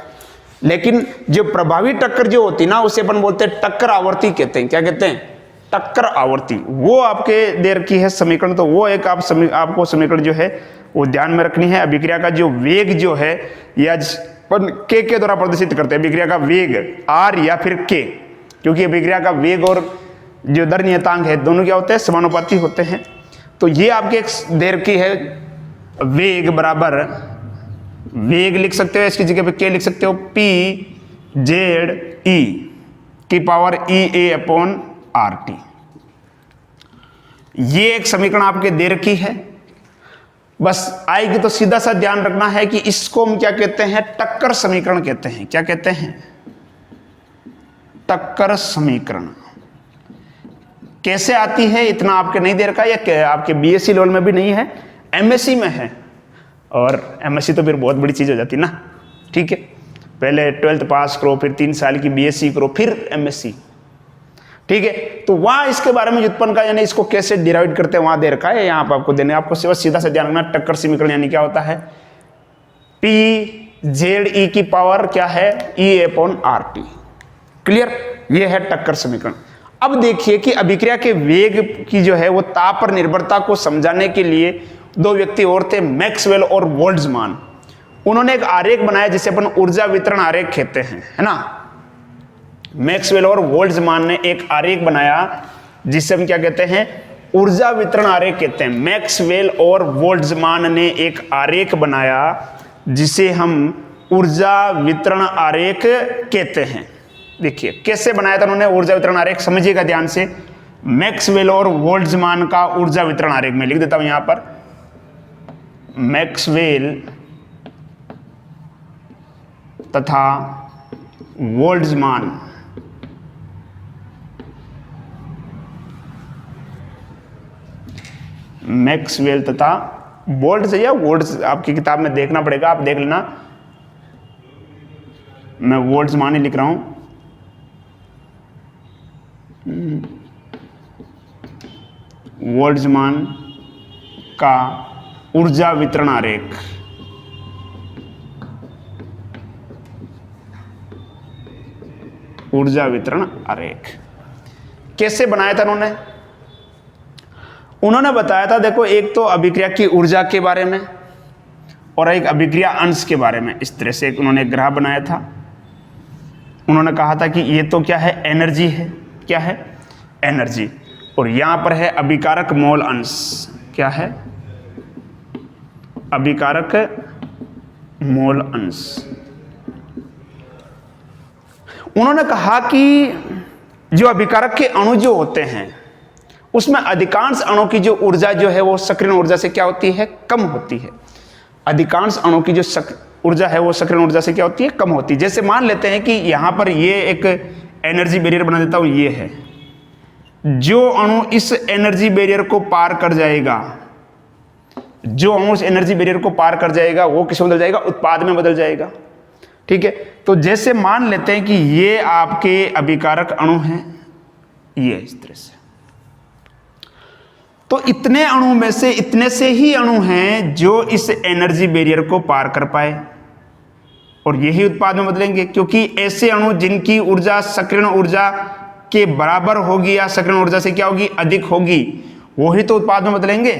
लेकिन जो प्रभावी टक्कर जो होती ना, उसे अपन बोलते हैं टक्कर आवर्ती कहते हैं। क्या कहते हैं? टक्कर आवर्ती। वो आपके दे रखी है समीकरण, तो वो एक आपको समीकरण जो है वो ध्यान में रखनी है। अभिक्रिया का जो वेग जो है, या K के द्वारा प्रदर्शित करते हैं अभिक्रिया का वेग, R या फिर K, क्योंकि अभिक्रिया का वेग और जो दर नियतांक है दोनों क्या होते हैं? समानुपाती होते हैं। तो ये आपके एक दे रखी है, वेग बराबर, वेग लिख सकते हो, इसकी जगह पे K लिख सकते हो, PZE की पावर EA/RT। ये एक समीकरण आपके दे रखी है। बस आएगी तो सीधा सा ध्यान रखना है कि इसको हम क्या कहते हैं? टक्कर समीकरण कहते हैं। क्या कहते हैं? टक्कर समीकरण। कैसे आती है इतना आपके नहीं दे रखा, या आपके BSc लेवल में भी नहीं है, MSc में है। और MSc तो फिर बहुत बड़ी चीज हो जाती ना। ठीक है, पहले 12th पास करो, फिर 3 साल की BSc करो, फिर MSc। ठीक है, तो वहां इसके बारे में व्युत्पन्न का, यानी इसको कैसे डिराइव करते हैं वहां दे रखा है। यहाँ पर आपको देने, आपको सीधा से ध्यान रखना, टक्कर समीकरण यानी क्या होता है? PZE की पावर क्या है? EA/RT। क्लियर, ये है टक्कर समीकरण। अब देखिए कि अभिक्रिया के वेग की जो है वो ताप पर निर्भरता को समझाने के लिए दो व्यक्ति और थे, मैक्सवेल और बोल्ट्जमान। उन्होंने एक आरेख बनाया जिसे अपन ऊर्जा वितरण आरेख कहते हैं, है ना। मैक्सवेल और बोल्ट्जमान ने एक आरेख बनाया जिसे हम क्या कहते हैं, ऊर्जा वितरण आरेख कहते हैं। मैक्सवेल और बोल्ट्जमान ने एक आरेख बनाया जिसे हम ऊर्जा वितरण आरेख कहते हैं। देखिए कैसे बनाया था उन्होंने ऊर्जा वितरण आरेख, समझिएगा ध्यान से। मैक्सवेल और बोल्ट्जमान का ऊर्जा वितरण आरेख मैं लिख देता हूं यहां पर। मैक्सवेल तथा बोल्ट्जमान मैक्सवेल तथा बोल्ट्ज या वोल्ट्स आपकी किताब में देखना पड़ेगा, आप देख लेना, मैं बोल्ट्जमान ही लिख रहा हूं। बोल्ट्जमान का ऊर्जा वितरण आरेख, ऊर्जा वितरण आरेख कैसे बनाया था उन्होंने बताया था, देखो एक तो अभिक्रिया की ऊर्जा के बारे में और एक अभिक्रिया अंश के बारे में। इस तरह से उन्होंने एक ग्राफ बनाया था। उन्होंने कहा था कि ये तो क्या है, एनर्जी है, क्या है, एनर्जी, और यहां पर है अभिकारक मोल अंश, क्या है, अभिकारक मोल अंश। उन्होंने कहा कि जो अभिकारक के अणु जो होते हैं उसमें अधिकांश अणु की जो ऊर्जा जो है वो सक्रियण ऊर्जा से क्या होती है, कम होती है। अधिकांश अणु की जो ऊर्जा है वो सक्रियण ऊर्जा से क्या होती है, कम होती है। जैसे मान लेते हैं कि यहां पर ये एक एनर्जी बैरियर बना देता हूं, ये है, जो अणु इस एनर्जी बैरियर को पार कर जाएगा, जो अणु इस एनर्जी बैरियर को पार कर जाएगा वो किसमें बदल जाएगा, उत्पाद में बदल जाएगा। ठीक है, तो जैसे मान लेते हैं कि ये आपके अभिकारक अणु हैं, ये इस तरह से, तो इतने अणु में से इतने से ही अणु हैं जो इस एनर्जी बैरियर को पार कर पाए और यही उत्पाद में बदलेंगे, क्योंकि ऐसे अणु जिनकी ऊर्जा सक्रियण ऊर्जा के बराबर होगी या सक्रियण ऊर्जा से क्या होगी, अधिक होगी, वही तो उत्पाद में बदलेंगे।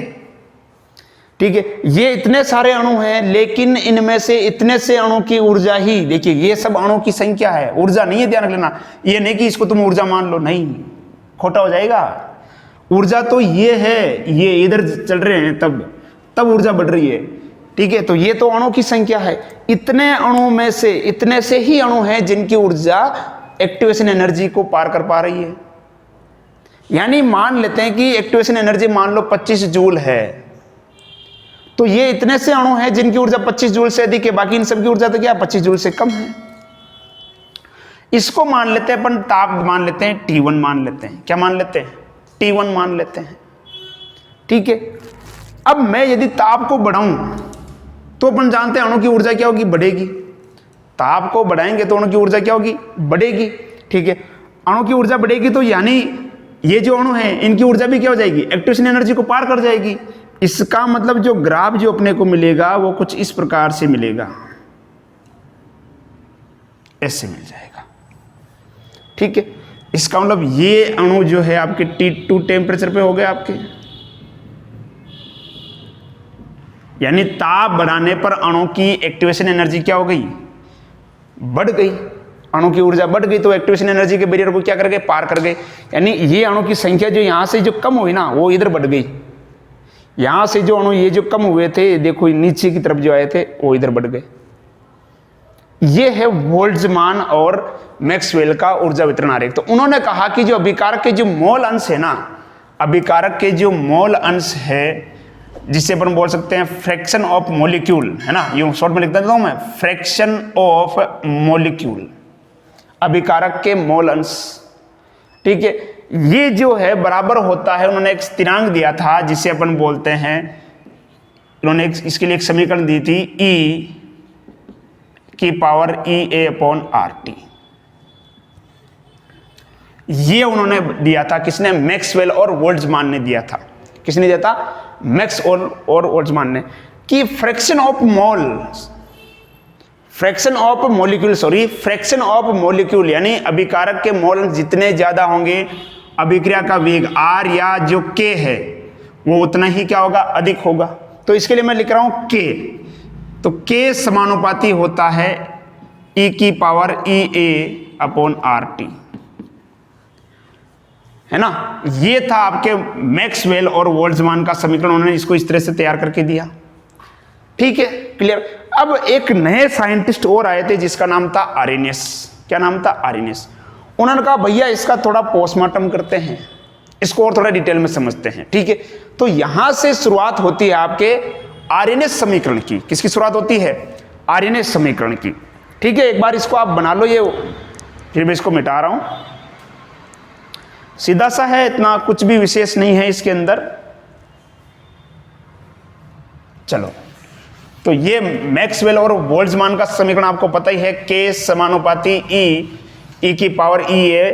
ठीक है, ये इतने सारे अणु हैं लेकिन इनमें से इतने से अणु की ऊर्जा ही, देखिए ये सब अणु की संख्या है, ऊर्जा नहीं है, ध्यान रख लेना। ये नहीं कि इसको तुम ऊर्जा मान लो, नहीं, खोटा हो जाएगा। ऊर्जा तो ये है, ये इधर चल रहे हैं तब ऊर्जा बढ़ रही है। ठीक है, तो ये तो अणु की संख्या है। इतने अणु में से इतने से ही अणु हैं जिनकी ऊर्जा एक्टिवेशन एनर्जी को पार कर पा रही है। यानी मान लेते हैं कि एक्टिवेशन एनर्जी मान लो 25 जूल है, तो ये इतने से अणु हैं जिनकी ऊर्जा 25 जूल से अधिक है, बाकी इन सबकी ऊर्जा तो क्या 25 जूल से कम है। इसको मान लेते हैं अपन, ताप मान लेते हैं, T1 मान लेते हैं, क्या मान लेते हैं, T1 मान लेते हैं। ठीक है, अब मैं यदि ताप को बढ़ाऊं तो अपन जानते हैं अणु की ऊर्जा क्या होगी, बढ़ेगी। ताप को बढ़ाएंगे तो अणु की ऊर्जा क्या होगी, बढ़ेगी। ठीक है, अणु की ऊर्जा बढ़ेगी तो यानी ये जो अणु हैं इनकी ऊर्जा भी क्या हो जाएगी, एक्टिवेशन एनर्जी को पार कर जाएगी। इसका मतलब जो ग्राफ जो अपने को मिलेगा वो कुछ इस प्रकार से मिलेगा, ऐसे मिल जाएगा। ठीक है, इसका मतलब ये अणु जो है आपके T2 टेम्परेचर पे हो गए आपके, यानी ताप बढ़ाने पर अणु की एक्टिवेशन एनर्जी क्या हो गई, बढ़ गई। अणु की ऊर्जा बढ़ गई तो एक्टिवेशन एनर्जी के बैरियर को क्या कर गए, पार कर गए। यानी ये अणु की संख्या जो यहां से जो कम हुई ना वो इधर बढ़ गई। यहां से जो अणु ये जो कम हुए थे, देखो नीचे की तरफ जो आए थे वो इधर बढ़ गए। ये है बोल्ट्जमान और मैक्सवेल का ऊर्जा वितरण आरेख। तो उन्होंने कहा कि जो अभिकारक के जो मोल अंश है ना, अभिकारक के जो मोल अंश है जिसे अपन बोल सकते हैं फ्रैक्शन ऑफ मॉलिक्यूल, है ना, यूं शॉर्ट में लिख देता हूं मैं, फ्रैक्शन ऑफ मॉलिक्यूल, अभिकारक के मोल अंश। ठीक है, ये जो है बराबर होता है, उन्होंने एक स्थिरांक दिया था जिसे अपन बोलते हैं, उन्होंने इसके लिए एक समीकरण दी थी E की पावर EA/RT। ये उन्होंने दिया था, किसने, मैक्सवेल और बोल्ट्जमान ने दिया था। किसने दिया था, मैक्सवेल और बोल्ट्जमान ने, कि फ्रैक्शन फ्रैक्शन ऑफ मॉलिक्यूल यानी अभिकारक के मोल जितने ज्यादा होंगे अभिक्रिया का वेग R या जो K है वो उतना ही क्या होगा, अधिक होगा। तो इसके लिए मैं लिख रहा हूं K, तो K समानुपाती होता है e की पावर EA/RT, है ना। ये था आपके मैक्सवेल और बोल्ट्जमान का समीकरण, उन्होंने इसको इस तरह से तैयार करके दिया। ठीक है, क्लियर। अब एक नए साइंटिस्ट और आए थे जिसका नाम था आर्रेनियस। क्या नाम था? आर्रेनियस। उन्होंने कहा भैया इसका थोड़ा पोस्टमार्टम करते हैं, इसको और थोड़ा डिटेल में समझते हैं। ठीक है, तो यहां से शुरुआत होती है आपके आर्रेनियस समीकरण की। किसकी शुरुआत होती है? आर्रेनियस समीकरण की। ठीक है, एक बार इसको आप बना लो, ये फिर मैं इसको मिटा रहा हूं। सीधा सा है, इतना कुछ भी विशेष नहीं है इसके अंदर। चलो, तो ये मैक्सवेल और बोल्ट्जमान का समीकरण आपको पता ही है, K समानुपाती E की पावर EA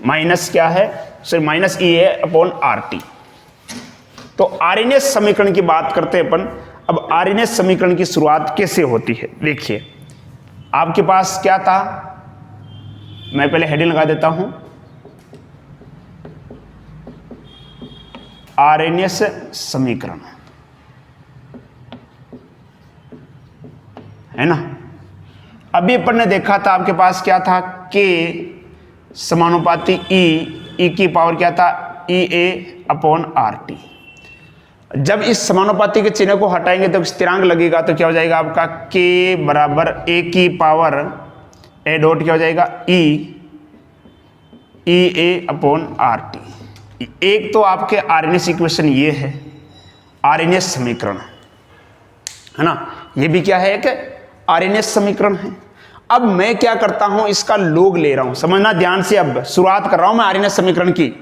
माइनस क्या है, सिर्फ माइनस EA/RT। तो आर्रेनियस समीकरण की बात करते हैं अपन। अब आर्रेनियस समीकरण की शुरुआत कैसे होती है, देखिए आपके पास क्या था, मैं पहले हेडिंग लगा देता हूं, आर्रेनियस समीकरण, है ना। अभी अपन ने देखा था आपके पास क्या था, K समानुपाती E की पावर क्या था, EA/RT। जब इस समानुपाती के चिन्ह को हटाएंगे तो स्थिरांक लगेगा, तो क्या हो जाएगा आपका K बराबर A की पावर A डॉट क्या हो जाएगा, EA/RT। एक तो आपके आर्रेनियस इक्वेशन ये है, आर्रेनियस समीकरण, है ना। ये भी क्या है, एक आर्रेनियस समीकरण है। अब मैं क्या करता हूं, इसका लोग ले रहा हूं, समझना ध्यान से। अब शुरुआत कर रहा हूं मैं आर्रेनियस समीकरण की,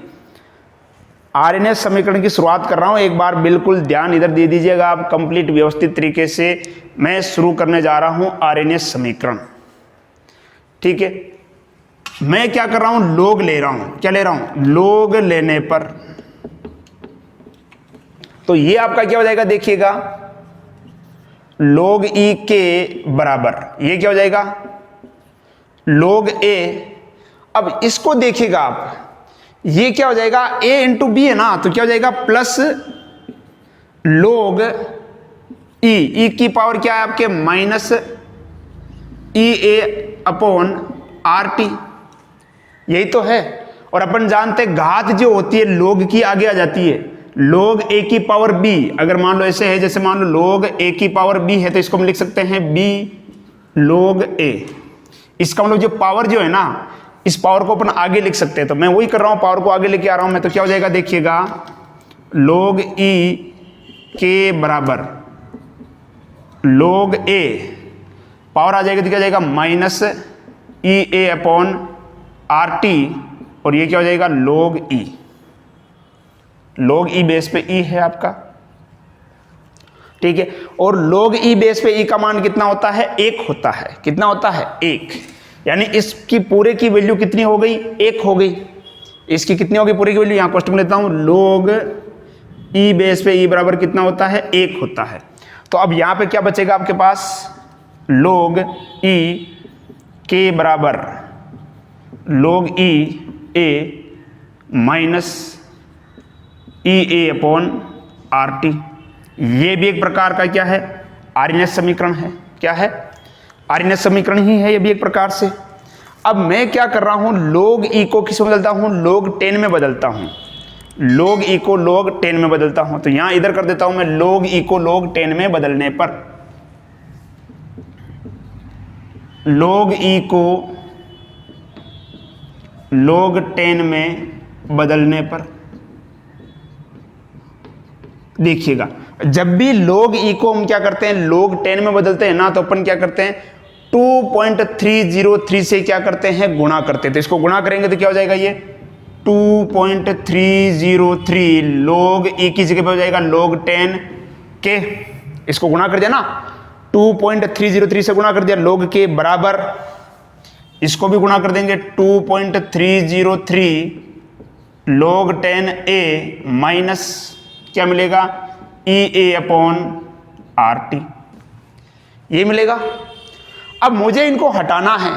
आर्रेनियस समीकरण की शुरुआत कर रहा हूं। एक बार बिल्कुल ध्यान इधर दे दीजिएगा आप, कंप्लीट व्यवस्थित तरीके से मैं शुरू करने जा रहा हूं आर्रेनियस समीकरण। ठीक है, मैं क्या कर रहा हूं, लोग ले रहा हूं। क्या ले रहा हूं? लोग लेने पर तो ये आपका क्या हो जाएगा, देखिएगा log E के बराबर ये क्या हो जाएगा, log A। अब इसको देखिएगा आप, ये क्या हो जाएगा, A इंटू बी है ना, तो क्या हो जाएगा प्लस log E की पावर क्या है आपके, माइनस EA/RT। यही तो है। और अपन जानते हैं घात जो होती है log की आगे आ जाती है, log A की पावर B। अगर मान लो ऐसे है, जैसे मान लो log A की पावर B है, तो इसको हम लिख सकते हैं B log A। इसका मतलब जो पावर जो है ना, इस पावर को अपन आगे लिख सकते हैं, तो मैं वही कर रहा हूं, पावर को आगे लेके आ रहा हूं मैं। तो क्या हो जाएगा, देखिएगा log E के बराबर log A, पावर आ जाएगी तो क्या हो जाएगा, माइनस EA/RT, और ये क्या हो जाएगा, log E। log E base पे E है आपका। ठीक है, और log E बेस पे E का मान कितना होता है, 1 होता है। कितना होता है, 1। यानी इसकी पूरे की वैल्यू कितनी हो गई, 1 हो गई। इसकी कितनी होगी पूरे की वैल्यू, यहां क्वेश्चन में लेता हूं, log E बेस पे E बराबर कितना होता है, 1 होता है। तो अब यहां पे क्या बचेगा आपके पास, log E के बराबर log E A minus EA/RT। ये भी एक प्रकार का क्या है, आर्रेनियस समीकरण है। क्या है, आर्रेनियस समीकरण ही है ये भी एक प्रकार से। अब मैं क्या कर रहा हूं, log E को किस में बदलता हूं, log 10 में बदलता हूं। log E को log 10 में बदलता हूं, तो यहां इधर कर देता हूं मैं, log E को log 10 में बदलने पर, log E को log 10 में बदलने पर, देखिएगा जब भी log E को हम क्या करते हैं, log 10 में बदलते हैं ना, तो अपन क्या करते हैं, 2.303 से क्या करते हैं, गुणा करते हैं। तो इसको गुणा करेंगे तो क्या हो जाएगा, ये 2.303 log E की जगह पे हो जाएगा log 10 के, इसको गुणा कर दिया ना, 2.303 से गुणा कर दिया, log के बराबर, इसको भी गुणा कर देंगे, 2.303 log 10A माइनस क्या मिलेगा, EA/RT, ये मिलेगा। अब मुझे इनको हटाना है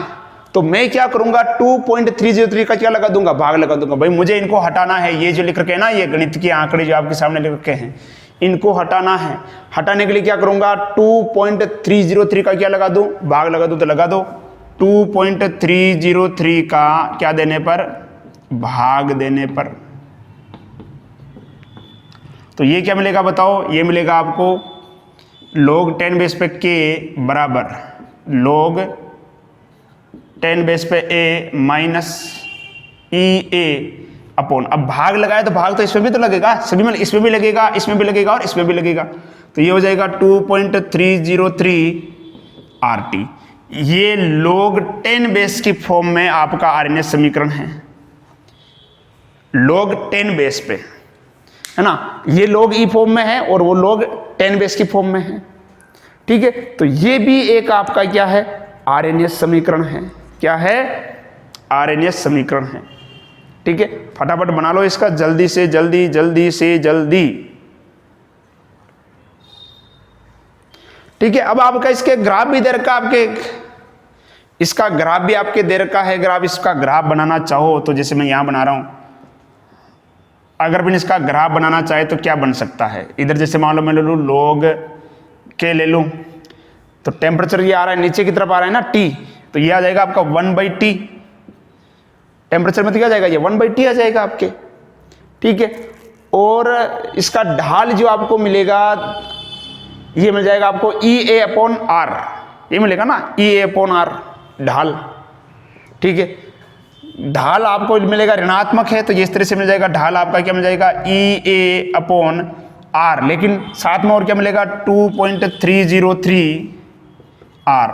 तो मैं क्या करूंगा, 2.303 का क्या लगा दूंगा, भाग लगा दूंगा। भाई मुझे इनको हटाना है, ये जो लिख रखे हैं ना, ये गणित के आंकड़े जो आपके सामने लिख रखे हैं, इनको हटाना है। हटाने के लिए क्या करूंगा, 2.303 का क्या लगा दूं, भाग लगा दूं, तो लगा दो 2.303 का क्या देने पर, भाग देने पर। तो ये क्या मिलेगा बताओ, ये मिलेगा आपको log 10 बेस पे k बराबर log 10 बेस पे a minus E A upon, अब भाग लगाए तो भाग तो इसमें भी तो लगेगा, सभी में, इसमें भी लगेगा, इसमें भी लगेगा और इसमें भी लगेगा। तो ये हो जाएगा 2.303 RT। ये log 10 बेस की फॉर्म में आपका आरएनएस समीकरण है, log 10 बेस पे, है ना। ये log ई फॉर्म में है और वो log 10 बेस की फॉर्म में है, ठीक है। तो ये भी एक आपका क्या है, आरएनएस समीकरण है। क्या है, आरएनएस समीकरण है, ठीक है। फटाफट बना लो इसका, जल्दी से जल्दी, जल्दी से जल्दी, ठीक है। अब आपका इसके ग्राफ भी दे रखा, आपके इसका ग्राफ भी आपके दे रखा है। ग्राफ, इसका ग्राफ बनाना चाहो तो जैसे मैं यहां बना रहा हूं, अगर मैं इसका ग्राफ बनाना चाहे तो क्या बन सकता है, इधर जैसे मान लो मैं ले लूँ log के ले लूँ, तो टेम्परेचर ये आ रहा है नीचे की तरफ आ रहा है ना T, तो ये आ जाएगा आपका 1/T। टेम्परेचर में तो क्या जाएगा, ये 1/T आ जाएगा आपके, ठीक है। और इसका ढाल जो आपको मिलेगा, ये मिल जाएगा आपको EA/R, ये मिलेगा ना EA/R ढाल, ठीक है। ढाल आपको मिलेगा ऋणात्मक है तो ये इस तरह से मिल जाएगा, ढाल आपका क्या मिल जाएगा EA/R, लेकिन साथ में और क्या मिलेगा 2.303 R।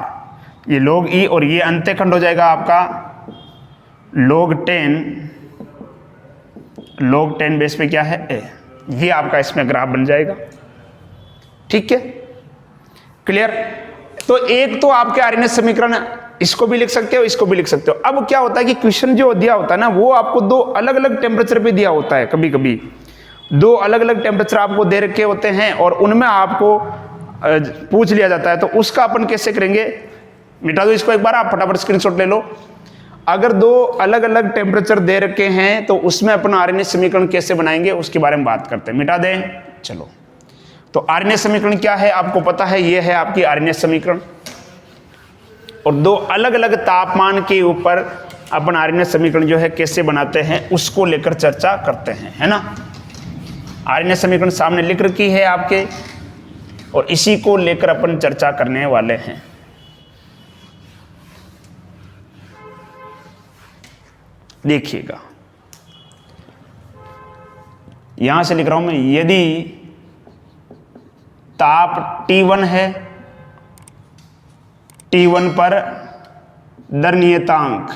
ये log E और ये अंत्यखंड हो जाएगा आपका log 10 बेस पे क्या है A। ये आपका इसमें ग्राफ बन जाएगा, ठीक है, क्लियर। तो एक तो आपके आरएनएस समीकरण, इसको भी लिख सकते हो, इसको भी लिख सकते हो। अब क्या होता है कि क्वेश्चन जो दिया होता है ना, वो आपको दो अलग अलग टेम्परेचर पे दिया होता है, कभी कभी दो अलग अलग टेम्परेचर आपको दे रखे होते हैं और उनमें आपको पूछ लिया जाता है। तो उसका अपन कैसे करेंगे, मिटा दो इसको एक बार, आप फटाफट स्क्रीनशॉट ले लो। अगर दो अलग अलग टेम्परेचर दे रखे हैं तो उसमें अपन आरएनएस समीकरण कैसे बनाएंगे उसके बारे में बात करते हैं। मिटा दें, चलो। तो आरएनएस समीकरण क्या है आपको पता है, ये है आपकी आरएनएस समीकरण। और दो अलग अलग तापमान के ऊपर अपन आरएनएस समीकरण जो है कैसे बनाते हैं उसको लेकर चर्चा करते हैं, है ना। आरएनएस समीकरण सामने लिख रखी है आपके, और इसी को लेकर अपन चर्चा करने वाले हैं। देखिएगा, यहां से लिख रहा हूं मैं, यदि ताप T1 है, T1 पर दर नियतांक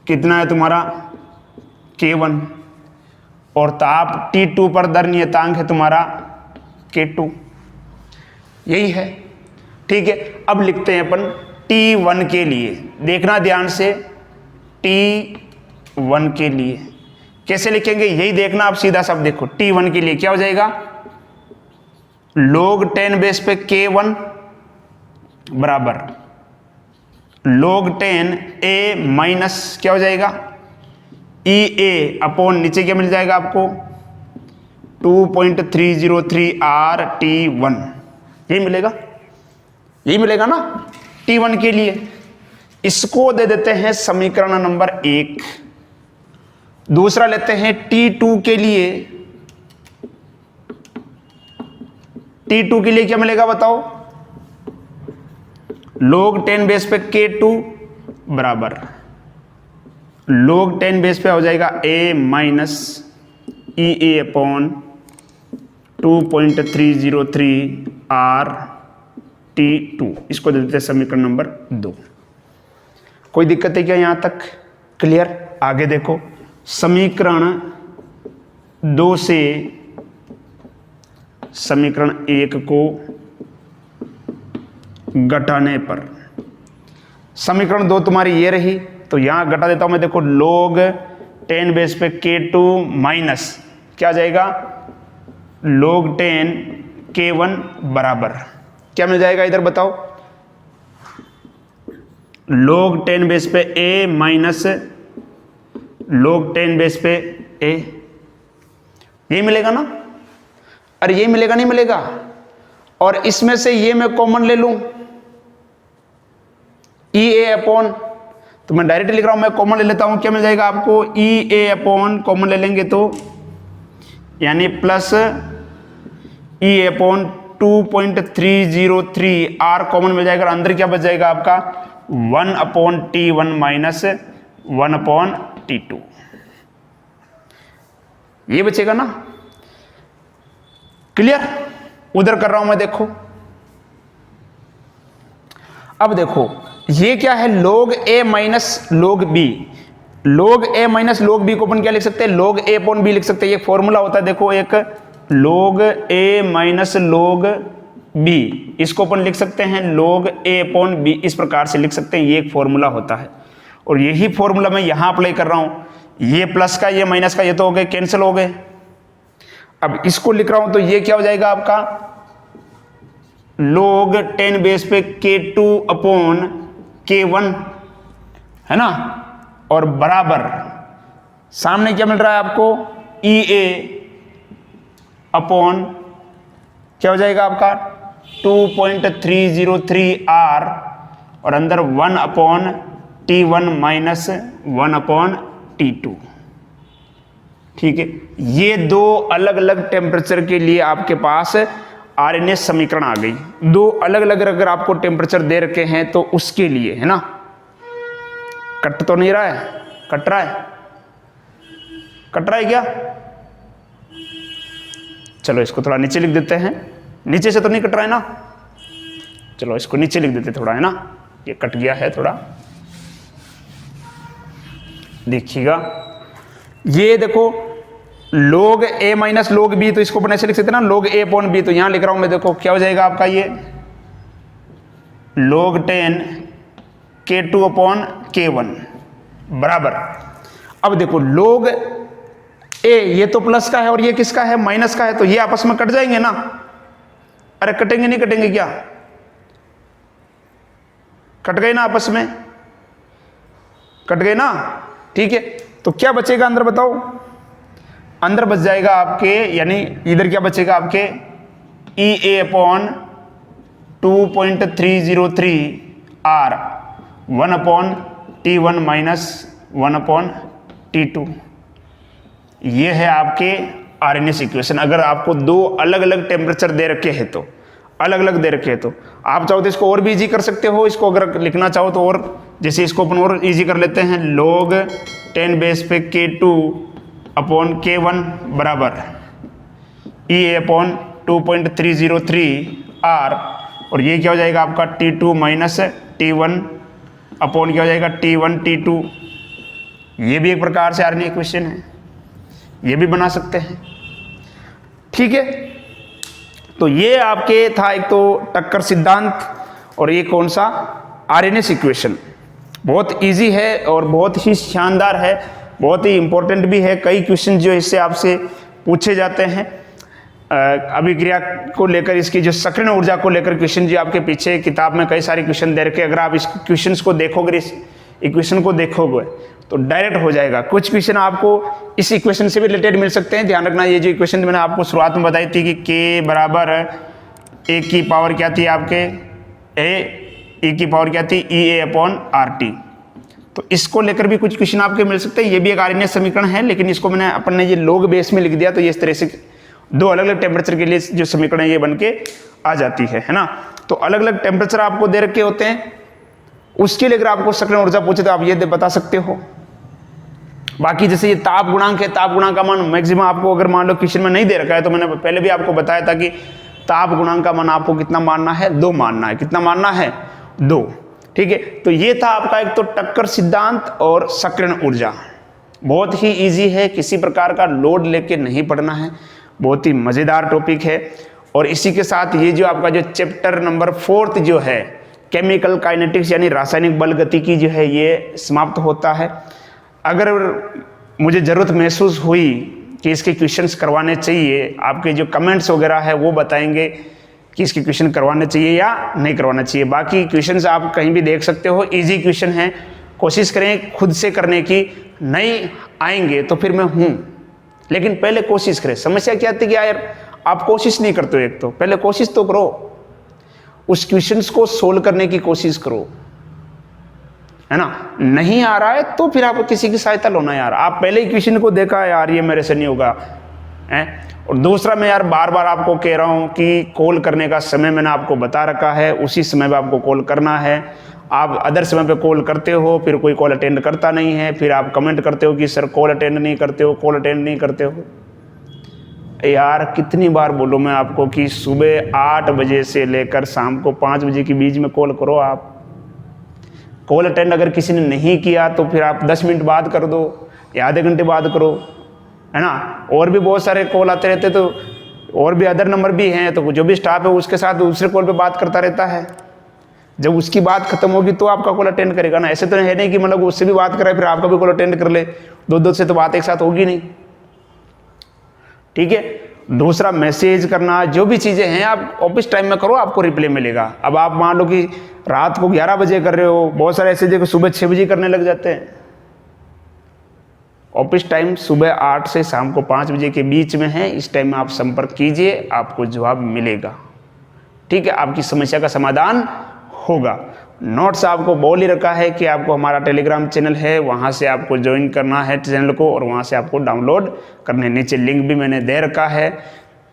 कितना है तुम्हारा K1, और ताप T2 पर दर नियतांक है तुम्हारा K2, यही है, ठीक है। अब लिखते हैं अपन T1 के लिए, देखना ध्यान से, T1 के लिए कैसे लिखेंगे यही देखना। आप सीधा सा देखो, T1 के लिए क्या हो जाएगा, log 10 बेस पे K1 बराबर log 10 A माइनस क्या हो जाएगा EA अपॉन नीचे क्या मिल जाएगा आपको 2.303 RT1, यही मिलेगा, यही मिलेगा ना T1 के लिए। इसको दे देते हैं समीकरण नंबर 1। दूसरा लेते हैं T2 के लिए। T2 के लिए क्या मिलेगा बताओ, log 10 बेस पे K2 बराबर log 10 बेस पे हो जाएगा A minus EA upon 2.303 RT2। इसको दे देते हैं समीकरण नंबर 2। कोई दिक्कत है क्या यहां तक, क्लियर। आगे देखो, समीकरण 2 से समीकरण 1 को घटाने पर, समीकरण 2 तुम्हारी ये रही, तो यहां घटा देता हूं मैं, देखो log 10 बेस पे K2 माइनस क्या आ जाएगा log 10 K1 बराबर क्या मिल जाएगा इधर बताओ, log 10 बेस पे a माइनस log 10 बेस पे a, ये मिलेगा ना। अरे ये मिलेगा नहीं मिलेगा, और इसमें से ये मैं कॉमन ले लूं ई ए अपॉन, तो मैं डायरेक्ट लिख रहा हूं, मैं कॉमन ले लेता हूं, क्या मिल जाएगा आपको ई ए अपॉन, कॉमन ले लेंगे तो यानी plus E A upon 2.303 R common मिल जाएगा, अंदर क्या बच जाएगा आपका 1/T1 माइनस 1/T2, ये बचेगा ना। क्लियर, उधर कर रहा हूं मैं, देखो अब देखो ये क्या है, log a minus log b, log a minus log b को अपन क्या लिख सकते हैं, log a अपॉन b लिख सकते हैं। ये फॉर्मूला होता है, देखो एक log a minus log b, इसको अपन लिख सकते हैं log a अपॉन b, इस प्रकार से लिख सकते हैं, ये एक फॉर्मूला होता है। और यही फॉर्मूला मैं यहां अप्लाई कर रहा हूं, ये प्लस का ये माइनस का ये तो हो गए, कैंसिल हो गए। अब इसको लिख रहा हूं तो ये क्या हो जाएगा आपका log 10 बेस पे k2 अपॉन k1, है ना, और बराबर सामने क्या मिल रहा है आपको ई ए अपॉन क्या हो जाएगा आपका 2.303 r, और अंदर 1/T1 माइनस 1/T2। ठीक है, ये दो अलग अलग टेम्परेचर के लिए आपके पास आरएनए समीकरण आ गई। दो अलग अलग अगर आपको टेम्परेचर दे रखे हैं तो उसके लिए, है ना, कट तो नहीं रहा है, कट रहा है, कट रहा है क्या, चलो इसको थोड़ा नीचे लिख देते हैं, नीचे से तो नहीं कट रहा है ना, चलो इसको नीचे लिख देते थोड़ा, है ना, ये कट गया है थोड़ा, देखिएगा ये देखो log a minus log b, तो इसको अपन ऐसे लिख सकते हैं ना log a अपॉन b, तो यहां लिख रहा हूं मैं, देखो क्या हो जाएगा आपका ये log 10 k2 अपॉन k1 बराबर, अब देखो log a ये तो प्लस का है और ये किसका है, माइनस का है, तो ये आपस में कट जाएंगे ना। अरे कटेंगे नहीं कटेंगे क्या, कट गए ना आपस में, कट गए ना। ठीक है, तो क्या बचेगा अंदर बताओ, अंदर बच जाएगा आपके, यानी इधर क्या बचेगा आपके E A upon 2.303 r 1/T1 minus 1/T2, ये है आपके आरएनएस इक्वेशन। अगर आपको दो अलग अलग टेम्परेचर दे रखे हैं तो, अलग अलग दे रखे हैं तो आप चाहो तो इसको और भी इजी कर सकते हो, इसको अगर लिखना चाहो तो, और जैसे इसको अपन और इजी कर लेते हैं, log 10 बेस पे k2 अपॉन k1 बराबर ई ए अपॉन 2.303 r, और ये क्या हो जाएगा आपका T2 माइनस T1 अपॉन क्या हो जाएगा T1 T2। ये भी एक प्रकार से आरएनए इक्वेशन है, ये भी बना सकते हैं। ठीक है, तो ये आपके था एक तो टक्कर सिद्धांत, और ये कौन सा आरएनएस इक्वेशन, बहुत इजी है और बहुत ही शानदार है, बहुत ही इंपॉर्टेंट भी है। कई क्वेश्चन जो इससे आपसे पूछे जाते हैं, अभिक्रिया को लेकर, इसकी जो सक्रिय ऊर्जा को लेकर क्वेश्चन जो आपके पीछे किताब में कई सारे क्वेश्चन दे रखे, अगर आप इस क्वेश्चंस को देखोगे, इस इक्वेशन को देखोगे तो डायरेक्ट हो जाएगा। कुछ क्वेश्चन आपको इस इक्वेशन से भी रिलेटेड मिल सकते हैं, ध्यान रखना। ये जो इक्वेशन मैंने आपको शुरुआत में बताई थी कि k बराबर a की पावर क्या थी आपके, e की पावर क्या थी ई ए अपॉन आर टी, तो इसको लेकर भी कुछ क्वेश्चन आपके मिल सकते हैं। ये भी एक आरएनए समीकरण है, लेकिन इसको मैंने अपन ने ये log बेस में लिख दिया, तो ये इस तरह से दो अलग अलग टेम्परेचर के लिए जो समीकरण है ये बन के आ जाती है ना। तो अलग अलग टेम्परेचर आपको दे रखे होते हैं, उसके लिए अगर आपको सक्रिय ऊर्जा पूछे तो आप ये बता सकते हो। बाकी जैसे ये ताप गुणांक है, ताप गुणांक का मान मैक्सिमम आपको अगर मान लो क्वेश्चन में नहीं दे रखा है, तो मैंने पहले भी आपको बताया था कि ताप गुणांक का मान आपको कितना मानना है, 2 मानना है। कितना मानना है, 2। ठीक है, तो ये था आपका एक तो टक्कर सिद्धांत और सक्रिय ऊर्जा। बहुत ही इजी है, किसी प्रकार का लोड लेके नहीं पढ़ना है, बहुत ही मजेदार टॉपिक है। और इसी के साथ ये जो आपका जो चैप्टर नंबर 4 जो है केमिकल काइनेटिक्स यानी रासायनिक बल गतिकी जो है ये समाप्त होता है। अगर मुझे ज़रूरत महसूस हुई कि इसके क्वेश्चंस करवाने चाहिए, आपके जो कमेंट्स वगैरह है वो बताएंगे कि इसके क्वेश्चन करवाने चाहिए या नहीं करवाना चाहिए। बाकी क्वेश्चंस आप कहीं भी देख सकते हो, इजी क्वेश्चन हैं, कोशिश करें खुद से करने की। नहीं आएंगे तो फिर मैं हूँ, लेकिन पहले कोशिश करें। समस्या क्या आती है कि यार आप कोशिश नहीं करते हो, एक तो पहले कोशिश तो करो, उस क्वेश्चंस को सोल्व करने की कोशिश करो, है ना। नहीं आ रहा है तो फिर आप किसी की सहायता लो ना यार। आप पहले ही क्वेश्चन को देखा यार ये मेरे से नहीं होगा है। और दूसरा मैं यार बार बार आपको कह रहा हूं कि कॉल करने का समय मैंने आपको बता रखा है, उसी समय पे आपको कॉल करना है। आप अदर समय पे कॉल करते हो, फिर कोई कॉल अटेंड करता नहीं है, फिर आप कमेंट करते हो कि सर कॉल अटेंड नहीं करते हो, कॉल अटेंड नहीं करते हो। यार कितनी बार बोलूं मैं आपको कि सुबह 8 बजे से लेकर शाम को 5 बजे के बीच में कॉल करो। आप कॉल अटेंड अगर किसी ने नहीं किया तो फिर आप 10 मिनट बाद कर दो या आधे घंटे बाद करो, है ना। और भी बहुत सारे कॉल आते रहते, तो और भी अदर नंबर भी हैं, तो जो भी स्टाफ है उसके साथ दूसरे कॉल पे बात करता रहता है। जब उसकी बात खत्म होगी तो आपका कॉल अटेंड करेगा ना। ऐसे तो है नहीं कि मतलब उससे भी बात करे फिर आपका भी कॉल अटेंड कर ले, दो से तो बात एक साथ होगी नहीं, ठीक है। दूसरा मैसेज करना, जो भी चीज़ें हैं आप ऑफिस टाइम में करो, आपको रिप्लाई मिलेगा। अब आप मान लो कि रात को 11 बजे कर रहे हो, बहुत सारे ऐसे जगह सुबह 6 बजे करने लग जाते हैं। ऑफिस टाइम सुबह 8 से शाम को 5 बजे के बीच में है, इस टाइम में आप संपर्क कीजिए, आपको जवाब मिलेगा, ठीक है। आपकी समस्या का समाधान होगा। नोट्स आपको बोल ही रखा है कि आपको हमारा टेलीग्राम चैनल है, वहाँ से आपको ज्वाइन करना है चैनल को, और वहाँ से आपको डाउनलोड करने, नीचे लिंक भी मैंने दे रखा है,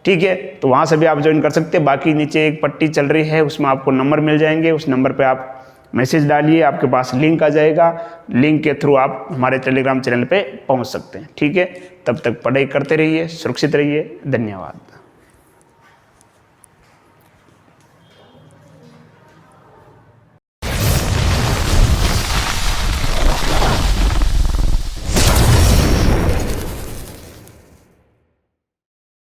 ठीक है। तो वहाँ से भी आप ज्वाइन कर सकते हैं। बाकी नीचे एक पट्टी चल रही है, उसमें आपको नंबर मिल जाएंगे, उस नंबर पे आप मैसेज डालिए, आपके पास लिंक आ जाएगा, लिंक के थ्रू आप हमारे टेलीग्राम चैनल पे पहुँच सकते हैं, ठीक है। तब तक पढ़ाई करते रहिए, सुरक्षित रहिए, धन्यवाद।